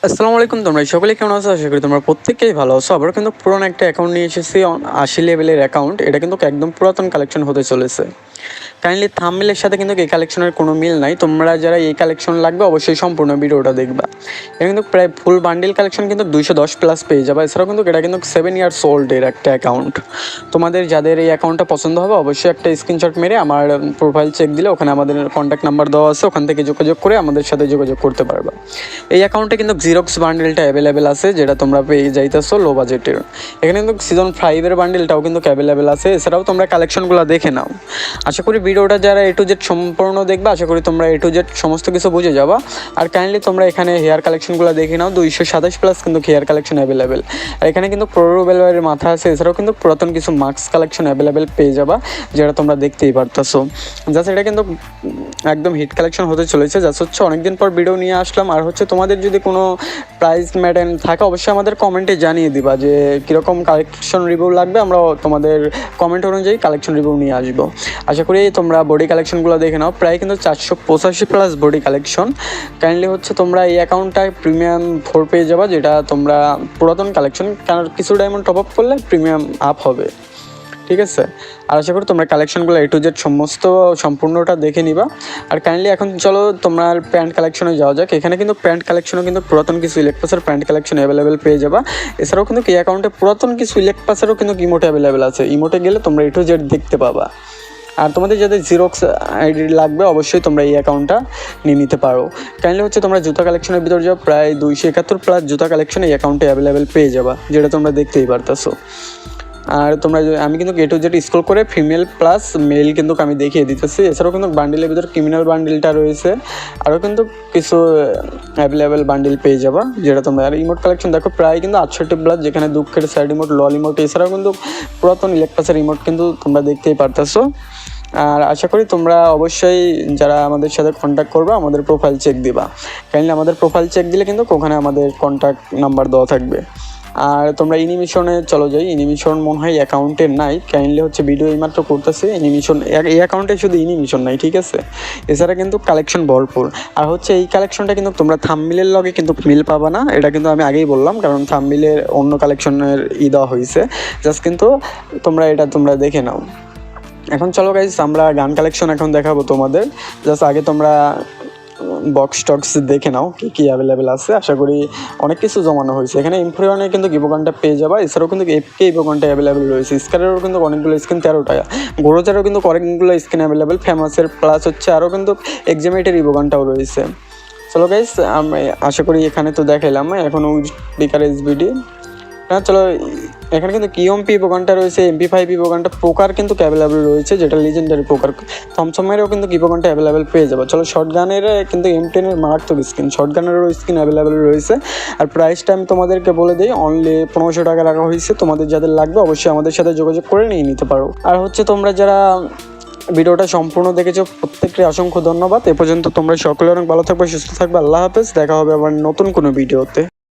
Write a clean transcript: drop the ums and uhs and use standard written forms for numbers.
আসসালামু আলাইকুম, তোমরা সকলে কেমন আছো? আশা করি তোমরা প্রত্যেকেই ভালো আছো। আবার কিন্তু পুরনো একটা অ্যাকাউন্ট নিয়ে এসেছি, 80 লেভেলের অ্যাকাউন্ট। এটা কিন্তু একদম পুরাতন কালেকশন হতে চলেছে। কাইন্ডলি থাম্বনেলের সাথে কিন্তু এই কালেকশনের কোনো মিল নাই। তোমরা যারা এই কালেকশন লাগবে অবশ্যই সম্পূর্ণ ভিডিওটা দেখবা। এটা কিন্তু প্রায় ফুল বান্ডিল কালেকশন কিন্তু 210 প্লাস পেয়ে যাবে। এছাড়াও কিন্তু এটা কিন্তু 7 ইয়ার্স ওল্ডের একটা অ্যাকাউন্ট। তোমাদের যাদের এই অ্যাকাউন্টটা পছন্দ হবে অবশ্যই একটা স্ক্রিনশট মেরে আমার প্রোফাইল চেক দিলে ওখানে আমাদের কন্ট্যাক্ট নাম্বার দেওয়া আছে, ওখান থেকে যোগাযোগ করে আমাদের সাথে যোগাযোগ করতে পারবা। এই অ্যাকাউন্টে কিন্তু জিরক্স বান্ডেলটা অ্যাভেলেবেল আছে, যেটা তোমরা পেয়ে যাইতেছো লো বাজেটের। এখানে কিন্তু সিজন 5-এর বান্ডেলটাও কিন্তু অ্যাভেলেবেল আছে। এছাড়াও তোমরা কালেকশনগুলো দেখে নাও। আশা করি ভিডিওটা যারা A to Z সম্পূর্ণ দেখবে, আশা করি তোমরা A to Z সমস্ত কিছু বুঝে যাবা। আর কাইন্ডলি তোমরা এখানে হেয়ার কালেকশনগুলো দেখে নাও। 227 প্লাস কিন্তু হেয়ার কালেকশন অ্যাভেলেবেল। আর এখানে কিন্তু প্রোবেলের মাথা আছে। এছাড়াও কিন্তু পুরাতন কিছু মাস্ক কালেকশন অ্যাভেলেবেল পেয়ে যাবা, যেটা তোমরা দেখতেই পারতেছো। জাস্ট এটা কিন্তু একদম হিট কালেকশন হতে চলেছে। জাস্ট হচ্ছে অনেকদিন পর ভিডিও নিয়ে আসলাম। আর হচ্ছে তোমাদের যদি কোনো প্রাইস ম্যাটার থাকে অবশ্যই আমাদের কমেন্টে জানিয়ে দিবা যে কীরকম কালেকশন রিভিউ লাগবে। আমরা তোমাদের কমেন্ট অনুযায়ী কালেকশন রিভিউ নিয়ে আসবো। আশা করি তোমরা বডি কালেকশনগুলো দেখে নাও। প্রায় কিন্তু 485 প্লাস বডি কালেকশন। কাইন্ডলি হচ্ছে তোমরা এই অ্যাকাউন্টটায় প্রিমিয়াম 4 পেয়ে যাবা, যেটা তোমরা পুরাতন কালেকশন, কারণ কিছু ডায়মন্ড টপ আপ করলে প্রিমিয়াম আপ হবে। ঠিক আছে। আর আশা করি তোমরা কালেকশনগুলো A to Z সম্পূর্ণটা দেখে নিবা। আর কাইন্ডলি এখন চলো তোমার প্যান্ট কালেকশনে যাওয়া যাক। এখানে কিন্তু প্যান্ট কালেকশনও কিন্তু পুরাতন কিছু ইলেকট্রাসের প্যান্ট কালেকশন অ্যাভেলেবেল পেয়ে যাবা। এছাড়াও কিন্তু এই অ্যাকাউন্টে পুরাতন কিছু ইলেকট্রাসেরও কিন্তু ইমোটে অ্যাভেলেবেল আছে। ইমোটে গেলে তোমরা A to Z দেখতে পাবা। আর তোমাদের যাদের জিরক্স আইডি লাগবে অবশ্যই তোমরা এই অ্যাকাউন্টটা নিয়ে নিতে পারো। কাইন্ডলি হচ্ছে তোমরা জুতা কালেকশনের ভিতর যাও, প্রায় 271 প্লাস জুতা কালেকশন এই অ্যাকাউন্টে অ্যাভেলেবেল পেয়ে যাবা, যেটা তোমরা দেখতেই পারতেছো। আর তোমরা আমি কিন্তু A to Z স্ক্রল করে ফিমেল প্লাস মেল কিন্তু আমি দেখিয়ে দিতেছি। এছাড়াও কিন্তু বান্ডিলের ভিতর ক্রিমিনাল বান্ডিলটা রয়েছে। আরও কিন্তু কিছু অ্যাভেলেবেল বান্ডিল পেয়ে যাবা, যেটা তোমরা। আর ইমোট কালেকশন দেখো প্রায় কিন্তু 68 প্লাস, যেখানে দুঃখের সাইড ইমোট, লল ইমোট, এছাড়াও কিন্তু পুরাতন ইলেকট্রাসের ইমোট কিন্তু তোমরা দেখতেই পারতেছো। আর আশা করি তোমরা অবশ্যই যারা আমাদের সাথে কন্ট্যাক্ট করবে আমাদের প্রোফাইল চেক দিবা। কাইন্ডলি আমাদের প্রোফাইল চেক দিলে কিন্তু ওখানে আমাদের কন্ট্যাক্ট নাম্বার দেওয়া থাকবে। আর তোমরা ইনিমিশনে চলো যাই। ইনিমিশন মনে হয় অ্যাকাউন্টে নাই। কাইন্ডলি হচ্ছে ভিডিও এইমাত্র করতেছি। ইনিমিশন এই অ্যাকাউন্টে শুধু ইনিমিশন নাই, ঠিক আছে। এছাড়া কিন্তু কালেকশন ভরপুর। আর হচ্ছে এই কালেকশনটা কিন্তু তোমরা থাম্বনেলের লগে কিন্তু মিল পাবা না, এটা কিন্তু আমি আগেই বললাম, কারণ থাম্বনেলের অন্য কালেকশনের দেওয়া হয়েছে। জাস্ট কিন্তু তোমরা দেখে নাও। এখন চলো গাইস, আমরা গান কালেকশন এখন দেখাবো তোমাদের। জাস্ট আগে তোমরা বক্স টক্স দেখে নাও কী কী অ্যাভেলেবেল আছে। আশা করি অনেক কিছু জমানো হয়েছে। এখানে ইমফ্রিয়নের কিন্তু গিবোগানটা পেয়ে যাবা। এছাড়াও কিন্তু এফকে ইবোগানটা অ্যাভেলেবেল রয়েছে। স্কারেরও কিন্তু অনেকগুলো স্কিন 13 টাকা। গোরোজারও কিন্তু অনেকগুলো স্কিন অ্যাভেলেবেল। ফেমাসের প্লাস হচ্ছে আরও কিন্তু এক্সামেটের ইবোগানটাও রয়েছে। চলো গাইস, আমি আশা করি এখানে তো দেখাইলাম। এখন উইকার SBD চলো। এখানে কিন্তু কিওমপি ইবোগানটা রয়েছে, MP5 ইবোগানটা পোকার কিন্তু অ্যাভেলেবেল রয়েছে, যেটা লিজেন্ডারি পোকার। থমসমেরও কিন্তু ইবোগানটা অ্যাভেলেবেল পেয়ে যাবে। চলো, শর্ট গানের কিন্তু M10-এর মারাত্মক স্কিন, শর্ট গানেরও স্কিন অ্যাভেলেবেল রয়েছে। আর প্রাইসটা আমি তোমাদেরকে বলে দিই, অনলি 1500 টাকা রাখা হয়েছে। তোমাদের যাদের লাগবে অবশ্যই আমাদের সাথে যোগাযোগ করে নিয়ে নিতে পারো। আর হচ্ছে তোমরা যারা ভিডিওটা সম্পূর্ণ দেখেছো প্রত্যেককে অসংখ্য ধন্যবাদ। এ পর্যন্ত তোমরা সকলে অনেক ভালো থাকবে, সুস্থ থাকবে। আল্লাহ হাফেজ। দেখা হবে আবার নতুন কোনো ভিডিওতে।